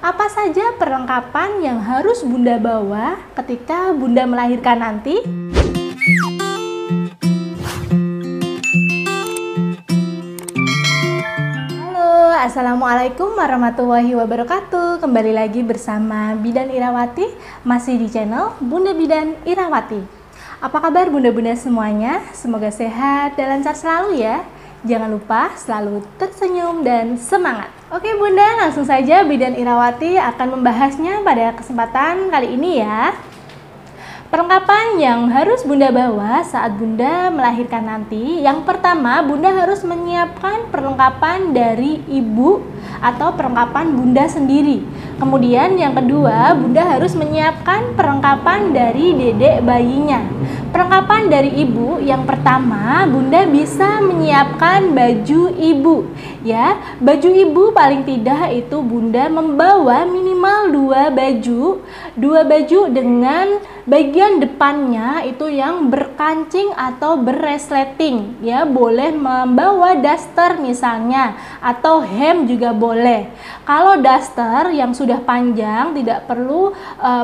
Apa saja perlengkapan yang harus Bunda bawa ketika Bunda melahirkan nanti? Halo, Assalamualaikum warahmatullahi wabarakatuh. Kembali lagi bersama Bidan Irawati, masih di channel Bunda Bidan Irawati. Apa kabar bunda-bunda semuanya? Semoga sehat dan lancar selalu ya. Jangan lupa selalu tersenyum dan semangat. Oke bunda, langsung saja Bidan Irawati akan membahasnya pada kesempatan kali ini ya. Perlengkapan yang harus bunda bawa saat bunda melahirkan nanti. Yang pertama, bunda harus menyiapkan perlengkapan dari ibu atau perlengkapan bunda sendiri. Kemudian yang kedua, bunda harus menyiapkan perlengkapan dari dedek bayinya. Perlengkapan dari ibu, yang pertama bunda bisa menyiapkan baju ibu ya. Baju ibu paling tidak itu bunda membawa minimal dua baju dengan bagian depannya itu yang berkancing atau berresleting ya. Boleh membawa daster misalnya, atau hem juga boleh. Kalau daster yang sudah panjang tidak perlu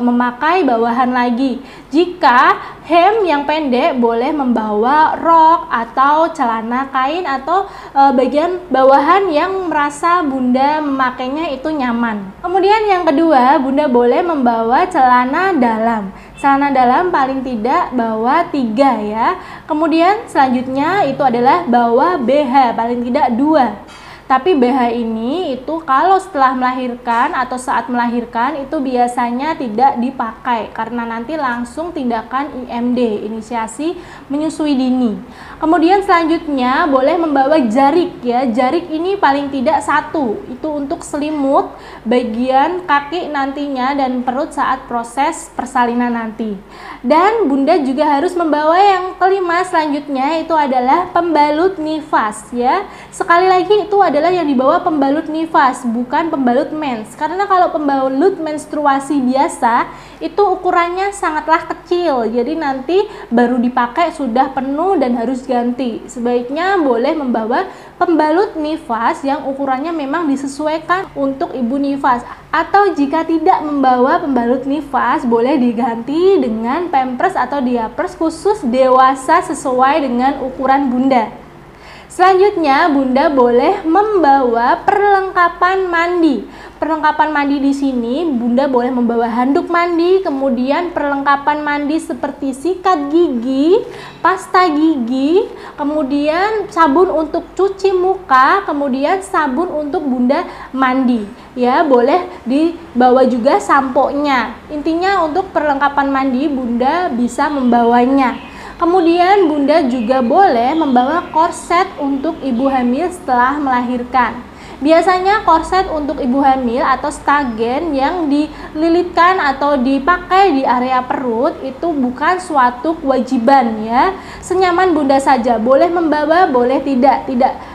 memakai bawahan lagi. Jika hem yang pendek boleh membawa rok atau celana kain atau bagian bawahan yang merasa bunda memakainya itu nyaman. Kemudian yang kedua, bunda boleh membawa celana dalam. Celana dalam paling tidak bawa 3 ya. Kemudian selanjutnya itu adalah bawa BH, paling tidak 2. Tapi BH ini itu kalau setelah melahirkan atau saat melahirkan itu biasanya tidak dipakai karena nanti langsung tindakan IMD, inisiasi menyusui dini. Kemudian selanjutnya boleh membawa jarik ya. Jarik ini paling tidak 1, itu untuk selimut bagian kaki nantinya dan perut saat proses persalinan nanti. Dan bunda juga harus membawa yang kelima selanjutnya itu adalah pembalut nifas ya. Sekali lagi itu adalah yang dibawa pembalut nifas, bukan pembalut mens. Karena kalau pembalut menstruasi biasa itu ukurannya sangatlah kecil, jadi nanti baru dipakai sudah penuh dan harus ganti. Sebaiknya boleh membawa pembalut nifas yang ukurannya memang disesuaikan untuk ibu nifas. Atau jika tidak membawa pembalut nifas, boleh diganti dengan pampers atau diapers khusus dewasa sesuai dengan ukuran bunda. Selanjutnya, bunda boleh membawa perlengkapan mandi. Perlengkapan mandi di sini, bunda boleh membawa handuk mandi, kemudian perlengkapan mandi seperti sikat gigi, pasta gigi, kemudian sabun untuk cuci muka, kemudian sabun untuk bunda mandi. Ya, boleh dibawa juga sampo-nya. Intinya untuk perlengkapan mandi, bunda bisa membawanya. Kemudian bunda juga boleh membawa korset untuk ibu hamil setelah melahirkan. Biasanya korset untuk ibu hamil atau stagen yang dililitkan atau dipakai di area perut itu bukan suatu kewajiban ya. Senyaman bunda saja, boleh membawa, boleh tidak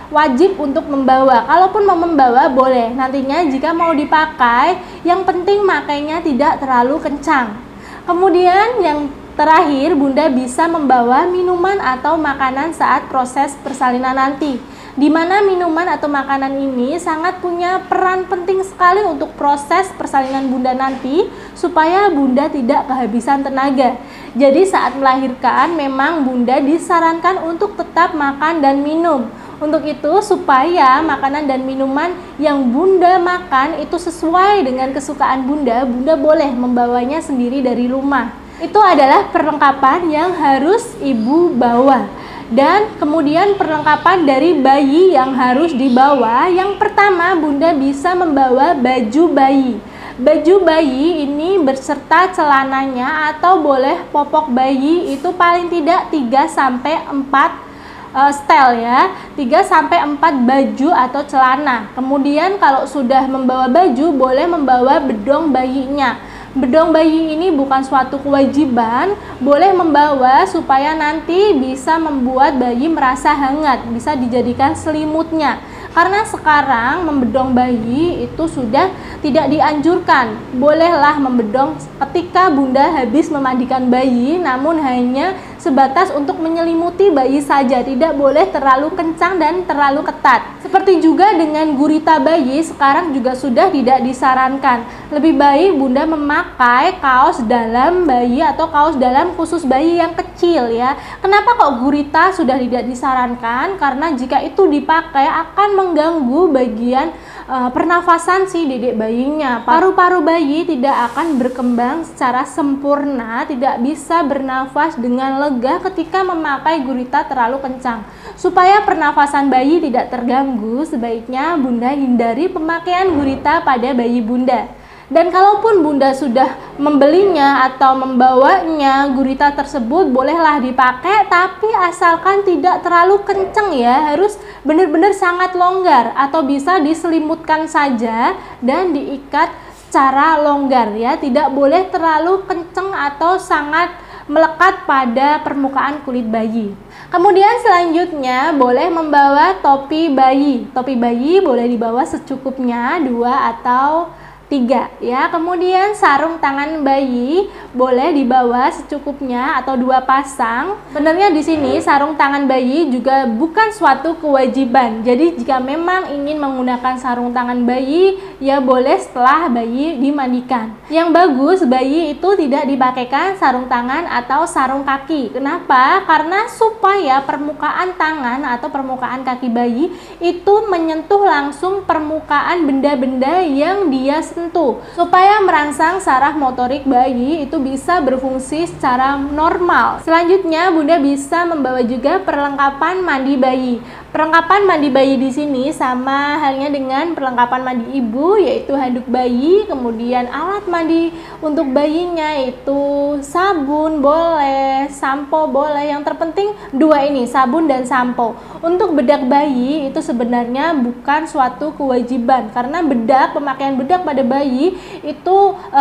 wajib untuk membawa. Kalaupun mau membawa boleh, nantinya jika mau dipakai yang penting makainya tidak terlalu kencang. Kemudian yang terakhir, bunda bisa membawa minuman atau makanan saat proses persalinan nanti, di mana minuman atau makanan ini sangat punya peran penting sekali untuk proses persalinan bunda nanti supaya bunda tidak kehabisan tenaga. Jadi saat melahirkan memang bunda disarankan untuk tetap makan dan minum. Untuk itu supaya makanan dan minuman yang bunda makan itu sesuai dengan kesukaan bunda, bunda boleh membawanya sendiri dari rumah. Itu adalah perlengkapan yang harus ibu bawa. Dan kemudian perlengkapan dari bayi yang harus dibawa. Yang pertama, bunda bisa membawa baju bayi. Baju bayi ini berserta celananya atau boleh popok bayi itu paling tidak 3-4 setel ya, 3-4 baju atau celana. Kemudian kalau sudah membawa baju boleh membawa bedong bayinya. Bedong bayi ini bukan suatu kewajiban, boleh membawa supaya nanti bisa membuat bayi merasa hangat, bisa dijadikan selimutnya. Karena sekarang membedong bayi itu sudah tidak dianjurkan. Bolehlah membedong ketika bunda habis memandikan bayi, namun hanya sebatas untuk menyelimuti bayi saja, tidak boleh terlalu kencang dan terlalu ketat. Seperti juga dengan gurita bayi, sekarang juga sudah tidak disarankan. Lebih baik Bunda memakai kaos dalam bayi atau kaos dalam khusus bayi yang kecil ya. Kenapa kok gurita sudah tidak disarankan? Karena jika itu dipakai akan mengganggu bagian pernafasan si dedek bayinya. Paru-paru bayi tidak akan berkembang secara sempurna, tidak bisa bernafas dengan lega ketika memakai gurita terlalu kencang. Supaya pernafasan bayi tidak terganggu, sebaiknya Bunda hindari pemakaian gurita pada bayi Bunda. Dan kalaupun Bunda sudah membelinya atau membawanya, gurita tersebut bolehlah dipakai, tapi asalkan tidak terlalu kenceng ya, harus benar-benar sangat longgar atau bisa diselimutkan saja dan diikat secara longgar ya, tidak boleh terlalu kenceng atau sangat melekat pada permukaan kulit bayi. Kemudian selanjutnya boleh membawa topi bayi. Topi bayi boleh dibawa secukupnya 2 atau 3 ya. Kemudian sarung tangan bayi boleh dibawa secukupnya atau 2 pasang. Sebenarnya di sini sarung tangan bayi juga bukan suatu kewajiban. Jadi jika memang ingin menggunakan sarung tangan bayi, ya boleh setelah bayi dimandikan. Yang bagus bayi itu tidak dipakaikan sarung tangan atau sarung kaki. Kenapa? Karena supaya permukaan tangan atau permukaan kaki bayi itu menyentuh langsung permukaan benda-benda yang dia sentuh, supaya merangsang saraf motorik bayi itu bisa berfungsi secara normal. Selanjutnya Bunda bisa membawa juga perlengkapan mandi bayi. Perlengkapan mandi bayi di sini sama halnya dengan perlengkapan mandi ibu, yaitu handuk bayi, kemudian alat mandi untuk bayinya yaitu sabun boleh, sampo boleh. Yang terpenting 2 ini, sabun dan sampo. Untuk bedak bayi itu sebenarnya bukan suatu kewajiban, karena pemakaian bedak pada bayi itu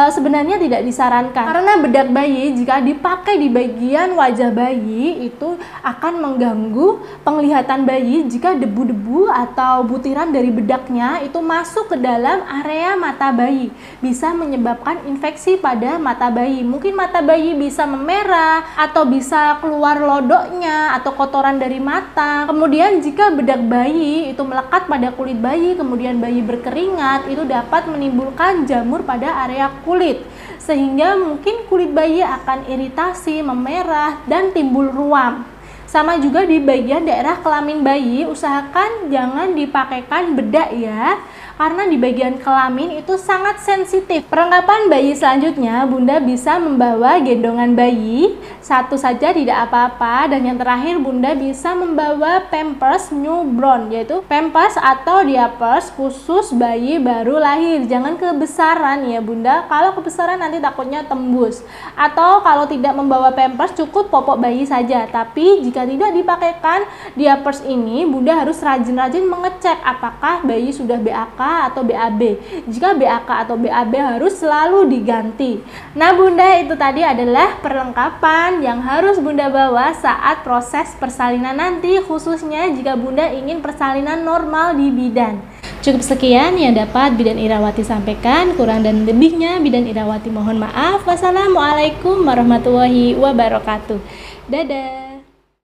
sebenarnya tidak disarankan. Karena bedak bayi jika dipakai di bagian wajah bayi itu akan mengganggu penglihatan bayi jika debu-debu atau butiran dari bedaknya itu masuk ke dalam area mata bayi, bisa menyebabkan infeksi pada mata bayi. Mungkin mata bayi bisa memerah atau bisa keluar lodoknya atau kotoran dari mata. Kemudian jika bedak bayi itu melekat pada kulit bayi, kemudian bayi berkeringat, itu dapat menimbulkan jamur pada area kulit, sehingga mungkin kulit bayi akan iritasi, memerah, dan timbul ruam. Sama juga di bagian daerah kelamin bayi, usahakan jangan dipakaikan bedak ya, karena di bagian kelamin itu sangat sensitif. Perlengkapan bayi selanjutnya, Bunda bisa membawa gendongan bayi, satu saja tidak apa-apa. Dan yang terakhir Bunda bisa membawa Pampers newborn, yaitu Pampers atau diapers khusus bayi baru lahir. Jangan kebesaran ya Bunda, kalau kebesaran nanti takutnya tembus. Atau kalau tidak membawa Pampers, cukup popok bayi saja. Tapi jika tidak dipakaikan diapers ini, Bunda harus rajin-rajin mengecek apakah bayi sudah BAK atau BAB. Jika BAK atau BAB harus selalu diganti. Nah Bunda, itu tadi adalah perlengkapan yang harus Bunda bawa saat proses persalinan nanti, khususnya jika Bunda ingin persalinan normal di bidan. Cukup sekian yang dapat Bidan Irawati sampaikan, kurang dan lebihnya Bidan Irawati mohon maaf. Wassalamualaikum warahmatullahi wabarakatuh. Dadah.